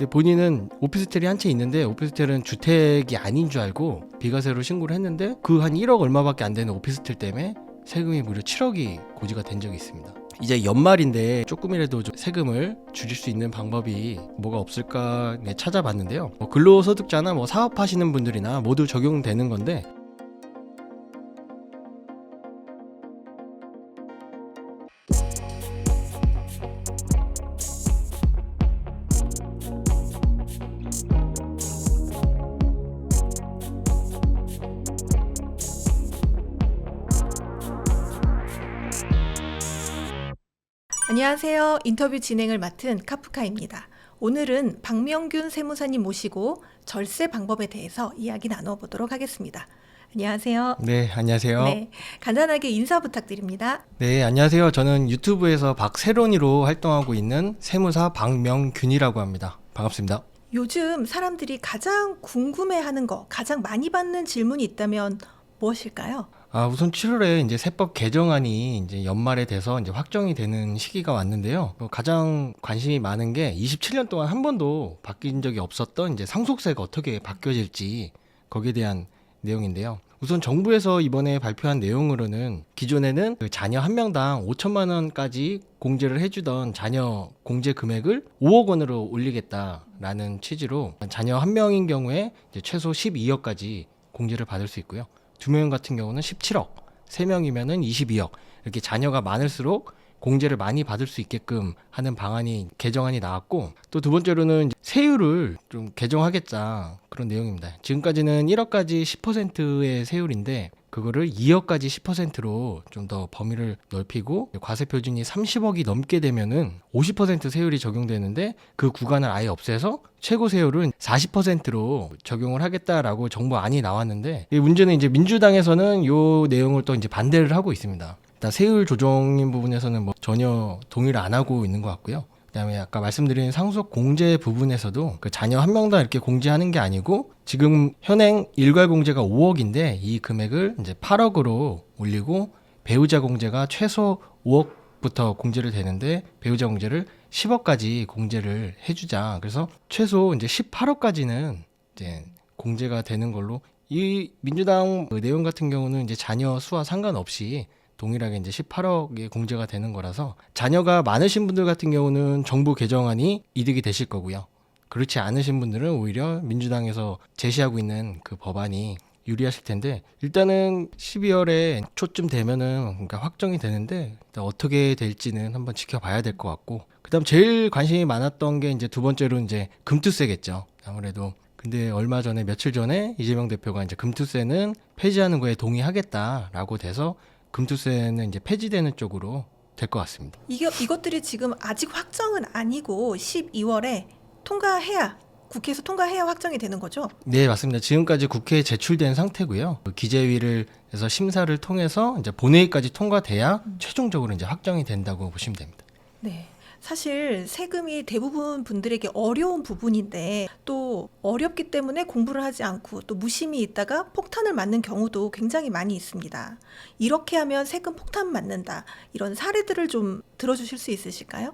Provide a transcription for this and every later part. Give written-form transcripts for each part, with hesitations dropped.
근데 본인은 오피스텔이 한 채 있는데 오피스텔은 주택이 아닌 줄 알고 비과세로 신고를 했는데 그 한 1억 얼마밖에 안 되는 오피스텔 때문에 세금이 무려 7억이 고지가 된 적이 있습니다. 이제 연말인데 조금이라도 좀 세금을 줄일 수 있는 방법이 뭐가 없을까 찾아봤는데요. 근로소득자나 사업하시는 분들이나 모두 적용되는 건데, 안녕하세요. 인터뷰 진행을 맡은 카프카입니다. 오늘은 박명균 세무사님 모시고 절세 방법에 대해서 이야기 나눠보도록 하겠습니다. 안녕하세요. 네, 안녕하세요. 네, 간단하게 인사 부탁드립니다. 네, 안녕하세요. 저는 유튜브에서 박세론이로 활동하고 있는 세무사 박명균이라고 합니다. 반갑습니다. 요즘 사람들이 가장 궁금해하는 거, 가장 많이 받는 질문이 있다면 무엇일까요? 우선 7월에 이제 세법 개정안이 이제 연말에 돼서 이제 확정이 되는 시기가 왔는데요. 가장 관심이 많은 게 27년 동안 한 번도 바뀐 적이 없었던 이제 상속세가 어떻게 바뀌어질지, 거기에 대한 내용인데요. 우선 정부에서 이번에 발표한 내용으로는 기존에는 그 자녀 한 명당 5천만 원까지 공제를 해주던 자녀 공제 금액을 5억 원으로 올리겠다라는 취지로 자녀 한 명인 경우에 이제 최소 12억까지 공제를 받을 수 있고요. 2명 같은 경우는 17억, 3명이면은 22억, 이렇게 자녀가 많을수록 공제를 많이 받을 수 있게끔 하는 방안이, 개정안이 나왔고, 또 두 번째로는 세율을 좀 개정하겠다, 그런 내용입니다. 지금까지는 1억까지 10%의 세율인데 그거를 2억까지 10%로 좀 더 범위를 넓히고, 과세 표준이 30억이 넘게 되면은 50% 세율이 적용되는데 그 구간을 아예 없애서 최고 세율은 40%로 적용을 하겠다라고 정부안이 나왔는데, 이 문제는 이제 민주당에서는 이 내용을 또 이제 반대를 하고 있습니다. 일단 세율 조정인 부분에서는 전혀 동의를 안 하고 있는 것 같고요. 그다음에 아까 말씀드린 상속 공제 부분에서도 그 자녀 한 명당 이렇게 공제하는 게 아니고, 지금 현행 일괄 공제가 5억인데 이 금액을 이제 8억으로 올리고, 배우자 공제가 최소 5억부터 공제를 되는데 배우자 공제를 10억까지 공제를 해주자. 그래서 최소 이제 18억까지는 이제 공제가 되는 걸로, 이 민주당 그 내용 같은 경우는 이제 자녀 수와 상관없이 동일하게 이제 18억의 공제가 되는 거라서 자녀가 많으신 분들 같은 경우는 정부 개정안이 이득이 되실 거고요. 그렇지 않으신 분들은 오히려 민주당에서 제시하고 있는 그 법안이 유리하실 텐데, 일단은 12월에 초쯤 되면은 그러니까 확정이 되는데 일단 어떻게 될지는 한번 지켜봐야 될 것 같고, 그다음 제일 관심이 많았던 게 이제 두 번째로 이제 금투세겠죠. 아무래도. 근데 얼마 전에, 며칠 전에 이재명 대표가 이제 금투세는 폐지하는 거에 동의하겠다라고 돼서 금투세는 이제 폐지되는 쪽으로 될 것 같습니다. 이것들이 지금 아직 확정은 아니고 12월에 통과해야, 국회에서 통과해야 확정이 되는 거죠? 네, 맞습니다. 지금까지 국회에 제출된 상태고요. 기재위를 해서 심사를 통해서 이제 본회의까지 통과돼야 최종적으로 이제 확정이 된다고 보시면 됩니다. 네. 사실 세금이 대부분 분들에게 어려운 부분인데, 또 어렵기 때문에 공부를 하지 않고 또 무심히 있다가 폭탄을 맞는 경우도 굉장히 많이 있습니다. 이렇게 하면 세금 폭탄 맞는다, 이런 사례들을 좀 들어주실 수 있으실까요?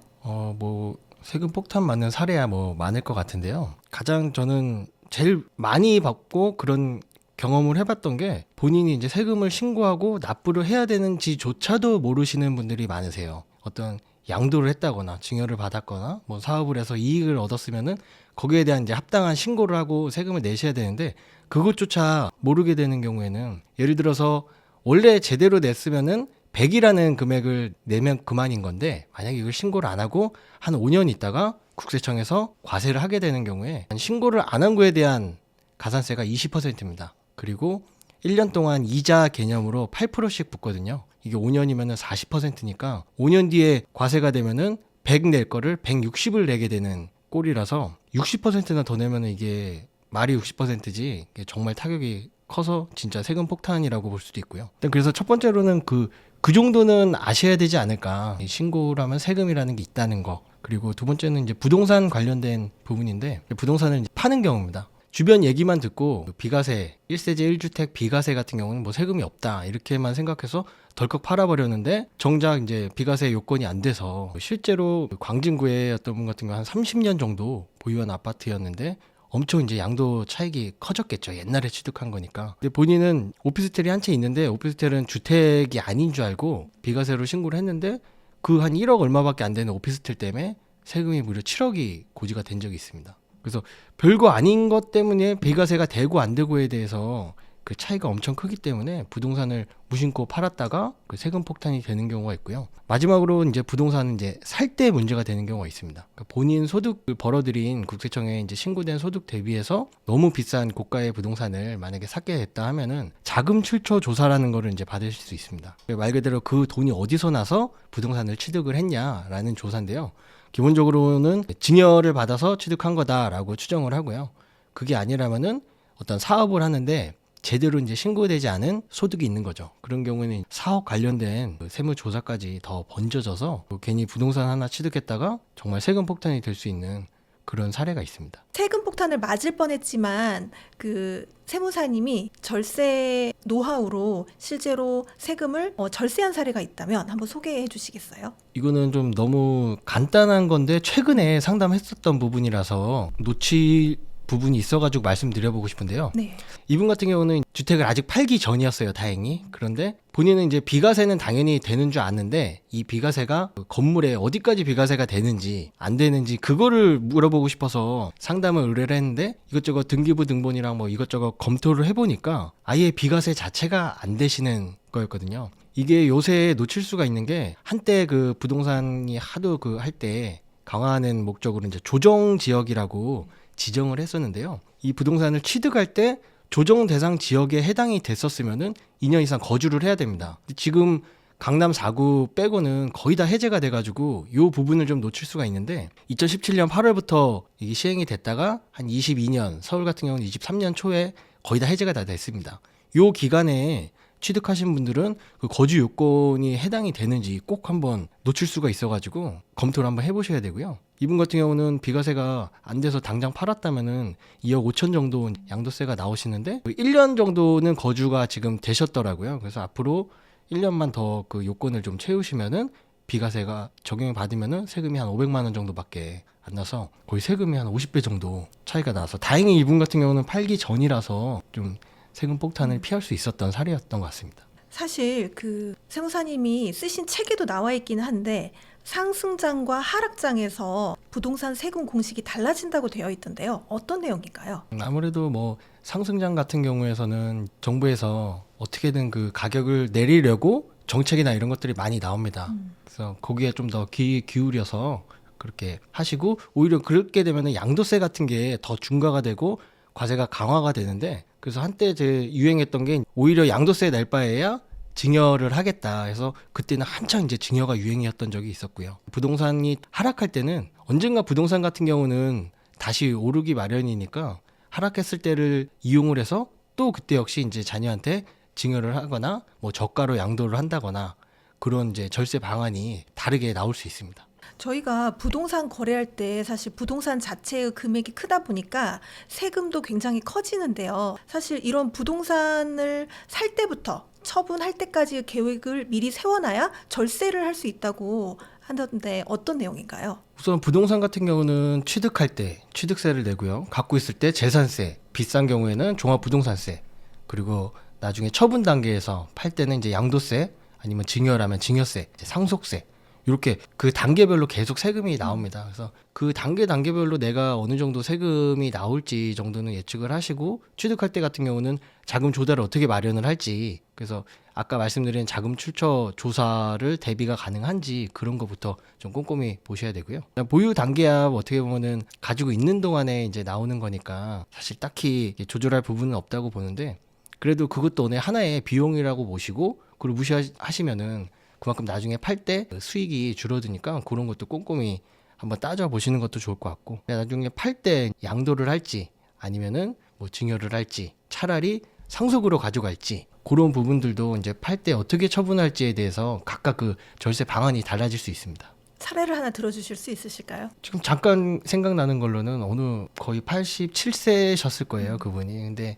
세금 폭탄 맞는 사례야 많을 것 같은데요. 가장 저는 제일 많이 받고 그런 경험을 해봤던 게, 본인이 이제 세금을 신고하고 납부를 해야 되는지조차도 모르시는 분들이 많으세요. 어떤 양도를 했다거나 증여를 받았거나 사업을 해서 이익을 얻었으면은 거기에 대한 이제 합당한 신고를 하고 세금을 내셔야 되는데, 그것조차 모르게 되는 경우에는, 예를 들어서 원래 제대로 냈으면은 100이라는 금액을 내면 그만인 건데, 만약에 이걸 신고를 안 하고 한 5년 있다가 국세청에서 과세를 하게 되는 경우에 신고를 안 한 거에 대한 가산세가 20%입니다. 그리고 1년 동안 이자 개념으로 8%씩 붙거든요. 이게 5년이면은 40%니까 5년 뒤에 과세가 되면은 100 낼 거를 160을 내게 되는 꼴이라서, 60%나 더 내면은 이게 말이 60%지 이게 정말 타격이 커서 진짜 세금 폭탄이라고 볼 수도 있고요. 일단 그래서 첫 번째로는 그 정도는 아셔야 되지 않을까. 신고를 하면 세금이라는 게 있다는 거. 그리고 두 번째는 이제 부동산 관련된 부분인데, 부동산을 이제 파는 경우입니다. 주변 얘기만 듣고 비과세, 1세대 1주택 비과세 같은 경우는 세금이 없다 이렇게만 생각해서 덜컥 팔아버렸는데 정작 이제 비과세 요건이 안 돼서 실제로 광진구의 어떤 분 같은 경우 한 30년 정도 보유한 아파트였는데 엄청 이제 양도 차익이 커졌겠죠. 옛날에 취득한 거니까. 근데 본인은 오피스텔이 한 채 있는데 오피스텔은 주택이 아닌 줄 알고 비과세로 신고를 했는데 그 한 1억 얼마밖에 안 되는 오피스텔 때문에 세금이 무려 7억이 고지가 된 적이 있습니다. 그래서 별거 아닌 것 때문에 비과세가 되고 안 되고에 대해서 그 차이가 엄청 크기 때문에 부동산을 무심코 팔았다가 그 세금 폭탄이 되는 경우가 있고요. 마지막으로 이제 부동산은 이제 살 때 문제가 되는 경우가 있습니다. 그러니까 본인 소득을 벌어들인 국세청에 이제 신고된 소득 대비해서 너무 비싼 고가의 부동산을 만약에 샀게 됐다 하면은 자금 출처 조사라는 거를 이제 받으실 수 있습니다. 말 그대로 그 돈이 어디서 나서 부동산을 취득을 했냐라는 조사인데요. 기본적으로는 증여를 받아서 취득한 거다라고 추정을 하고요. 그게 아니라면은 어떤 사업을 하는데 제대로 이제 신고되지 않은 소득이 있는 거죠. 그런 경우는 사업 관련된 그 세무조사까지 더 번져져서 괜히 부동산 하나 취득했다가 정말 세금 폭탄이 될 수 있는 그런 사례가 있습니다. 세금 폭탄을 맞을 뻔했지만 그 세무사님이 절세 노하우로 실제로 세금을 절세한 사례가 있다면 한번 소개해 주시겠어요? 이거는 좀 너무 간단한 건데 최근에 상담했었던 부분이라서 놓칠 부분이 있어가지고 말씀드려보고 싶은데요. 네. 이분 같은 경우는 주택을 아직 팔기 전이었어요, 다행히. 그런데 본인은 이제 비과세는 당연히 되는 줄 아는데 이 비과세가 그 건물에 어디까지 비과세가 되는지 안 되는지 그거를 물어보고 싶어서 상담을 의뢰를 했는데 이것저것 등기부 등본이랑 뭐 이것저것 검토를 해보니까 아예 비과세 자체가 안 되시는 거였거든요. 이게 요새 놓칠 수가 있는 게 한때 그 부동산이 하도 그 할 때 강화하는 목적으로 이제 조정 지역이라고 지정을 했었는데요. 이 부동산을 취득할 때 조정 대상 지역에 해당이 됐었으면은 2년 이상 거주를 해야 됩니다. 근데 지금 강남 4구 빼고는 거의 다 해제가 돼가지고 이 부분을 좀 놓칠 수가 있는데 2017년 8월부터 이게 시행이 됐다가 한 22년, 서울 같은 경우는 23년 초에 거의 다 해제가 다 됐습니다. 이 기간에 취득하신 분들은 그 거주 요건이 해당이 되는지 꼭 한번 놓칠 수가 있어가지고 검토를 한번 해보셔야 되고요. 이분 같은 경우는 비과세가 안 돼서 당장 팔았다면은 2억 5천 정도 양도세가 나오시는데 1년 정도는 거주가 지금 되셨더라고요. 그래서 앞으로 1년만 더 그 요건을 좀 채우시면은 비과세가 적용을 받으면은 세금이 한 500만 원 정도밖에 안 나서 거의 세금이 한 50배 정도 차이가 나서 다행히 이분 같은 경우는 팔기 전이라서 좀 세금 폭탄을 피할 수 있었던 사례였던 것 같습니다. 사실 그 세무사님이 쓰신 책에도 나와 있긴 한데 상승장과 하락장에서 부동산 세금 공식이 달라진다고 되어 있던데요. 어떤 내용인가요? 아무래도 뭐 상승장 같은 경우에서는 정부에서 어떻게든 그 가격을 내리려고 정책이나 이런 것들이 많이 나옵니다. 그래서 거기에 좀 더 귀 기울여서 그렇게 하시고 오히려 그렇게 되면 양도세 같은 게 더 중과가 되고 과세가 강화가 되는데 그래서 한때 제 유행했던 게 오히려 양도세 낼 바에야 증여를 하겠다 해서 그때는 한창 이제 증여가 유행이었던 적이 있었고요. 부동산이 하락할 때는 언젠가 부동산 같은 경우는 다시 오르기 마련이니까 하락했을 때를 이용을 해서 또 그때 역시 이제 자녀한테 증여를 하거나 뭐 저가로 양도를 한다거나 그런 이제 절세 방안이 다르게 나올 수 있습니다. 저희가 부동산 거래할 때 사실 부동산 자체의 금액이 크다 보니까 세금도 굉장히 커지는데요. 사실 이런 부동산을 살 때부터 처분할 때까지 계획을 미리 세워놔야 절세를 할 수 있다고 하던데 어떤 내용인가요? 우선 부동산 같은 경우는 취득할 때 취득세를 내고요. 갖고 있을 때 재산세, 비싼 경우에는 종합부동산세, 그리고 나중에 처분 단계에서 팔 때는 이제 양도세, 아니면 증여라면 증여세, 이제 상속세, 이렇게 그 단계별로 계속 세금이 나옵니다. 그래서 그 단계별로 내가 어느 정도 세금이 나올지 정도는 예측을 하시고 취득할 때 같은 경우는 자금 조달을 어떻게 마련을 할지, 그래서 아까 말씀드린 자금 출처 조사를 대비가 가능한지 그런 것부터 좀 꼼꼼히 보셔야 되고요. 보유 단계야 어떻게 보면은 가지고 있는 동안에 이제 나오는 거니까 사실 딱히 조절할 부분은 없다고 보는데 그래도 그것도 하나의 비용이라고 보시고 그걸 무시하시면은 그만큼 나중에 팔 때 수익이 줄어드니까 그런 것도 꼼꼼히 한번 따져보시는 것도 좋을 것 같고 나중에 팔 때 양도를 할지 아니면은 뭐 증여를 할지 차라리 상속으로 가져갈지 그런 부분들도 이제 팔 때 어떻게 처분할지에 대해서 각각 그 절세 방안이 달라질 수 있습니다. 사례를 하나 들어주실 수 있으실까요? 지금 잠깐 생각나는 걸로는 어느 거의 87세셨을 거예요, 그분이. 근데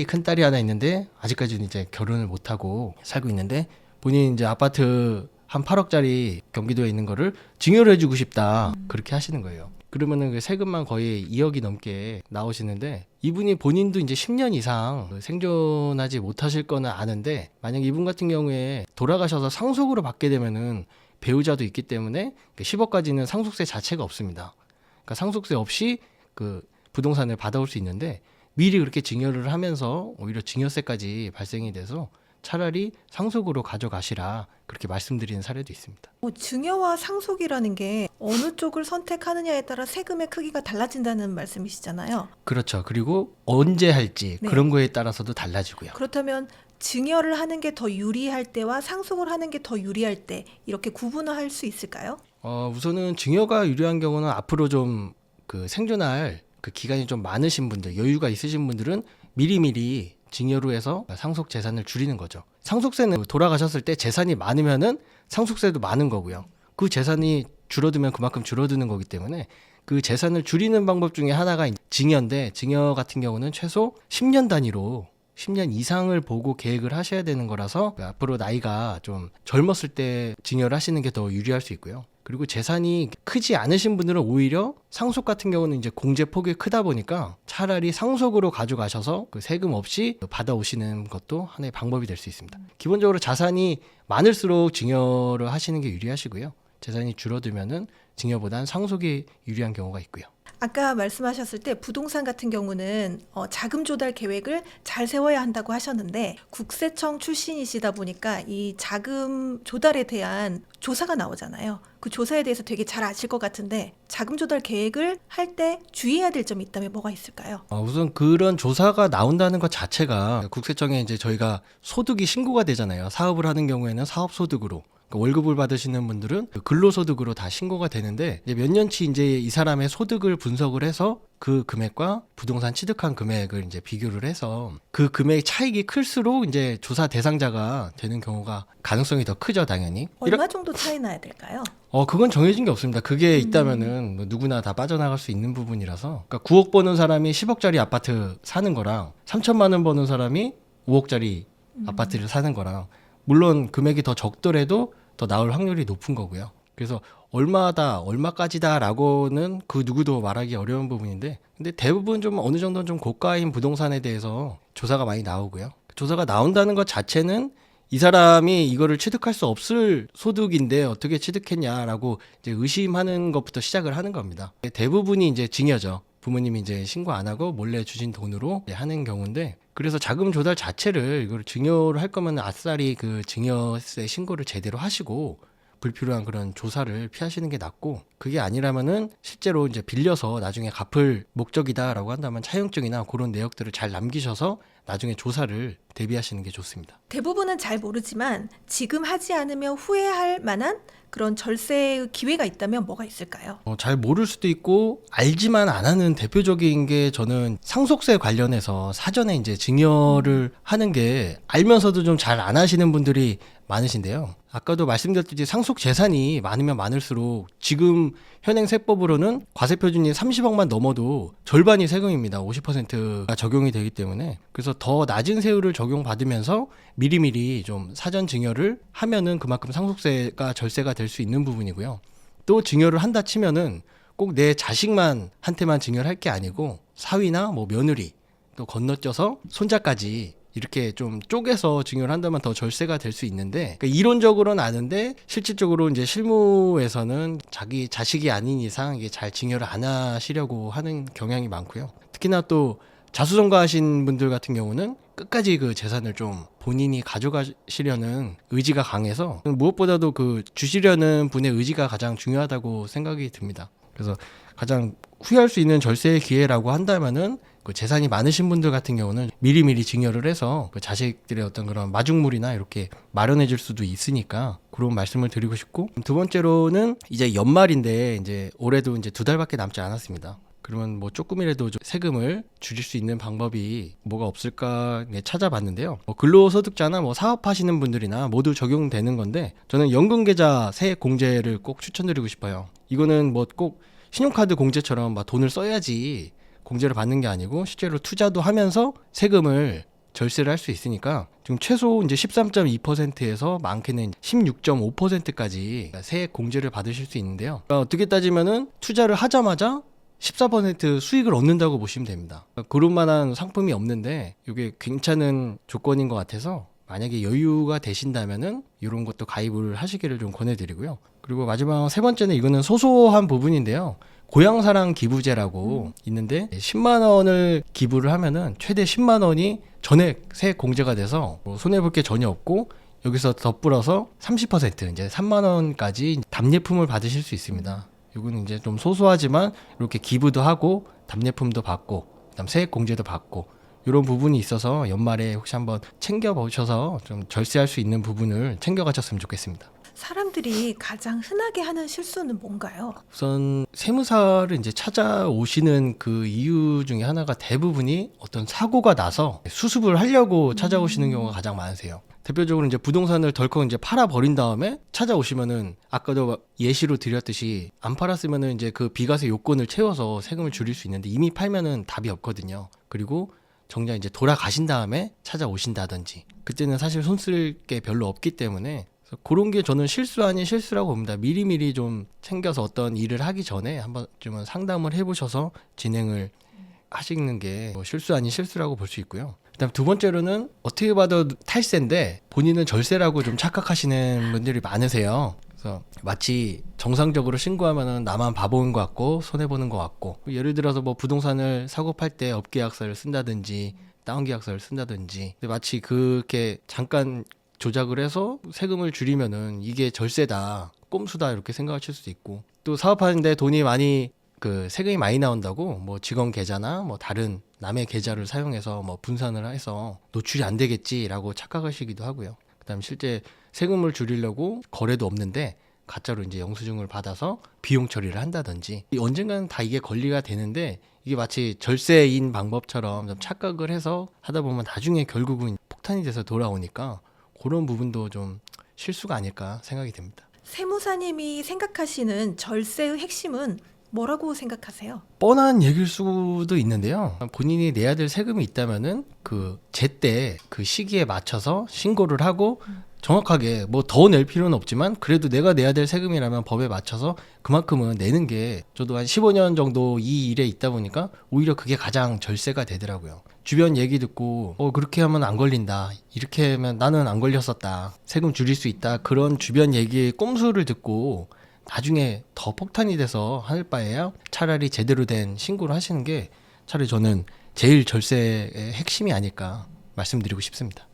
큰 딸이 하나 있는데 아직까지는 이제 결혼을 못 하고 살고 있는데 본인 이제 아파트 한 8억짜리 경기도에 있는 거를 증여를 해주고 싶다. 그렇게 하시는 거예요. 그러면은 그 세금만 거의 2억이 넘게 나오시는데 이분이 본인도 이제 10년 이상 생존하지 못하실 거는 아는데 만약 이분 같은 경우에 돌아가셔서 상속으로 받게 되면은 배우자도 있기 때문에 10억까지는 상속세 자체가 없습니다. 그러니까 상속세 없이 그 부동산을 받아올 수 있는데 미리 그렇게 증여를 하면서 오히려 증여세까지 발생이 돼서 차라리 상속으로 가져가시라 그렇게 말씀드리는 사례도 있습니다. 뭐 증여와 상속이라는 게 어느 쪽을 선택하느냐에 따라 세금의 크기가 달라진다는 말씀이시잖아요. 그렇죠. 그리고 언제 할지 네. 그런 거에 따라서도 달라지고요. 그렇다면 증여를 하는 게 더 유리할 때와 상속을 하는 게 더 유리할 때 이렇게 구분을 할 수 있을까요? 우선은 증여가 유리한 경우는 앞으로 좀 그 생존할 그 기간이 좀 많으신 분들, 여유가 있으신 분들은 미리미리 증여로 해서 상속 재산을 줄이는 거죠. 상속세는 돌아가셨을 때 재산이 많으면은 상속세도 많은 거고요. 그 재산이 줄어들면 그만큼 줄어드는 거기 때문에 그 재산을 줄이는 방법 중에 하나가 증여인데 증여 같은 경우는 최소 10년 단위로 10년 이상을 보고 계획을 하셔야 되는 거라서 앞으로 나이가 좀 젊었을 때 증여를 하시는 게 더 유리할 수 있고요. 그리고 재산이 크지 않으신 분들은 오히려 상속 같은 경우는 이제 공제 폭이 크다 보니까 차라리 상속으로 가져가셔서 그 세금 없이 받아오시는 것도 하나의 방법이 될 수 있습니다. 기본적으로 자산이 많을수록 증여를 하시는 게 유리하시고요. 재산이 줄어들면은 증여보다는 상속이 유리한 경우가 있고요. 아까 말씀하셨을 때 부동산 같은 경우는 자금 조달 계획을 잘 세워야 한다고 하셨는데 국세청 출신이시다 보니까 이 자금 조달에 대한 조사가 나오잖아요. 그 조사에 대해서 되게 잘 아실 것 같은데 자금 조달 계획을 할 때 주의해야 될 점이 있다면 뭐가 있을까요? 우선 그런 조사가 나온다는 것 자체가 국세청에 이제 저희가 소득이 신고가 되잖아요. 사업을 하는 경우에는 사업소득으로. 월급을 받으시는 분들은 근로소득으로 다 신고가 되는데 이제 몇 년치 이제 이 사람의 소득을 분석을 해서 그 금액과 부동산 취득한 금액을 이제 비교를 해서 그 금액 차익이 클수록 이제 조사 대상자가 되는 경우가 가능성이 더 크죠, 당연히. 얼마 정도 차이 나야 될까요? 그건 정해진 게 없습니다. 그게 있다면은 뭐 누구나 다 빠져나갈 수 있는 부분이라서. 그러니까 9억 버는 사람이 10억짜리 아파트 사는 거랑 3천만 원 버는 사람이 5억짜리 아파트를 사는 거랑 물론 금액이 더 적더라도 더 나올 확률이 높은 거고요. 그래서 얼마다 얼마까지다라고는 그 누구도 말하기 어려운 부분인데 근데 대부분 좀 어느 정도는 좀 고가인 부동산에 대해서 조사가 많이 나오고요. 조사가 나온다는 것 자체는 이 사람이 이거를 취득할 수 없을 소득인데 어떻게 취득했냐라고 이제 의심하는 것부터 시작을 하는 겁니다. 대부분이 이제 증여죠. 부모님이 이제 신고 안 하고 몰래 주신 돈으로 하는 경우인데 그래서 자금 조달 자체를 이걸 증여를 할 거면 아싸리 그 증여세 신고를 제대로 하시고 불필요한 그런 조사를 피하시는 게 낫고 그게 아니라면은 실제로 이제 빌려서 나중에 갚을 목적이다라고 한다면 차용증이나 그런 내역들을 잘 남기셔서 나중에 조사를 대비하시는 게 좋습니다. 대부분은 잘 모르지만 지금 하지 않으면 후회할 만한 그런 절세의 기회가 있다면 뭐가 있을까요? 잘 모를 수도 있고 알지만 안 하는 대표적인 게 저는 상속세 관련해서 사전에 이제 증여를 하는 게 알면서도 좀 잘 안 하시는 분들이 많으신데요. 아까도 말씀드렸듯이 상속 재산이 많으면 많을수록 지금 현행 세법으로는 과세 표준이 30억만 넘어도 절반이 세금입니다. 50%가 적용이 되기 때문에 그래서 더 낮은 세율을 적용받으면서 미리미리 좀 사전 증여를 하면은 그만큼 상속세가 절세가 될 수 있는 부분이고요. 또 증여를 한다 치면은 꼭 내 자식만 한테만 증여를 할 게 아니고 사위나 뭐 며느리 또 건너뛰어서 손자까지 이렇게 좀 쪼개서 증여를 한다면 더 절세가 될 수 있는데 그러니까 이론적으로는 아는데 실질적으로 이제 실무에서는 자기 자식이 아닌 이상 이게 잘 증여를 안 하시려고 하는 경향이 많고요. 특히나 또 자수성가하신 분들 같은 경우는 끝까지 그 재산을 좀 본인이 가져가시려는 의지가 강해서 무엇보다도 그 주시려는 분의 의지가 가장 중요하다고 생각이 듭니다. 그래서 가장 후회할 수 있는 절세의 기회라고 한다면은 그 재산이 많으신 분들 같은 경우는 미리미리 증여를 해서 그 자식들의 어떤 그런 마중물이나 이렇게 마련해 줄 수도 있으니까 그런 말씀을 드리고 싶고 두 번째로는 이제 연말인데 이제 올해도 이제 2달밖에 남지 않았습니다. 그러면 뭐 조금이라도 좀 세금을 줄일 수 있는 방법이 뭐가 없을까 찾아봤는데요. 뭐 근로소득자나 뭐 사업하시는 분들이나 모두 적용되는 건데 저는 연금계좌 세액 공제를 꼭 추천드리고 싶어요. 이거는 뭐 꼭 신용카드 공제처럼 막 돈을 써야지 공제를 받는 게 아니고 실제로 투자도 하면서 세금을 절세를 할 수 있으니까 지금 최소 이제 13.2%에서 많게는 16.5%까지 세액 공제를 받으실 수 있는데요. 그러니까 어떻게 따지면은 투자를 하자마자 14% 수익을 얻는다고 보시면 됩니다. 그런 만한 상품이 없는데 이게 괜찮은 조건인 것 같아서 만약에 여유가 되신다면은 이런 것도 가입을 하시기를 좀 권해드리고요. 그리고 마지막 세 번째는 이거는 소소한 부분인데요. 고향사랑 기부제라고 있는데 10만 원을 기부를 하면은 최대 10만 원이 전액 세액 공제가 돼서 손해볼 게 전혀 없고 여기서 덧불어서 30% 이제 3만 원까지 답례품을 받으실 수 있습니다. 이거는 이제 좀 소소하지만 이렇게 기부도 하고 답례품도 받고 그다음 세액 공제도 받고 이런 부분이 있어서 연말에 혹시 한번 챙겨보셔서 좀 절세할 수 있는 부분을 챙겨가셨으면 좋겠습니다. 사람들이 가장 흔하게 하는 실수는 뭔가요? 우선 세무사를 이제 찾아오시는 그 이유 중에 하나가 대부분이 어떤 사고가 나서 수습을 하려고 찾아오시는 경우가 가장 많으세요. 대표적으로 이제 부동산을 덜컥 이제 팔아 버린 다음에 찾아오시면은 아까도 예시로 드렸듯이 안 팔았으면은 이제 그 비과세 요건을 채워서 세금을 줄일 수 있는데 이미 팔면은 답이 없거든요. 그리고 정작 이제 돌아가신 다음에 찾아오신다든지 그때는 사실 손쓸 게 별로 없기 때문에 그래서 그런 게 저는 실수 아닌 실수라고 봅니다. 미리미리 좀 챙겨서 어떤 일을 하기 전에 한번 좀 상담을 해보셔서 진행을 하시는 게 뭐 실수 아닌 실수라고 볼 수 있고요. 그다음 두 번째로는 어떻게 봐도 탈세인데 본인은 절세라고 좀 착각하시는 분들이 많으세요. 그래서 마치 정상적으로 신고하면은 나만 바보인 것 같고 손해 보는 것 같고 예를 들어서 뭐 부동산을 사고 팔 때 업계약서를 쓴다든지 다운계약서를 쓴다든지 근데 마치 그렇게 잠깐 조작을 해서 세금을 줄이면은 이게 절세다 꼼수다 이렇게 생각하실 수도 있고 또 사업하는데 돈이 많이 그 세금이 많이 나온다고 뭐 직원 계좌나 뭐 다른 남의 계좌를 사용해서 뭐 분산을 해서 노출이 안 되겠지라고 착각하시기도 하고요. 그다음 실제 세금을 줄이려고 거래도 없는데 가짜로 이제 영수증을 받아서 비용 처리를 한다든지 언젠가는 다 이게 권리가 되는데 이게 마치 절세인 방법처럼 좀 착각을 해서 하다 보면 나중에 결국은 폭탄이 돼서 돌아오니까 그런 부분도 좀 실수가 아닐까 생각이 됩니다. 세무사님이 생각하시는 절세의 핵심은 뭐라고 생각하세요? 뻔한 얘기일 수도 있는데요. 본인이 내야 될 세금이 있다면은 그 제때 그 시기에 맞춰서 신고를 하고 정확하게 뭐 더 낼 필요는 없지만 그래도 내가 내야 될 세금이라면 법에 맞춰서 그만큼은 내는 게 저도 한 15년 정도 이 일에 있다 보니까 오히려 그게 가장 절세가 되더라고요. 주변 얘기 듣고 그렇게 하면 안 걸린다. 이렇게 하면 나는 안 걸렸었다. 세금 줄일 수 있다. 그런 주변 얘기의 꼼수를 듣고 나중에 더 폭탄이 돼서 할 바에야 차라리 제대로 된 신고를 하시는 게 차라리 저는 제일 절세의 핵심이 아닐까 말씀드리고 싶습니다.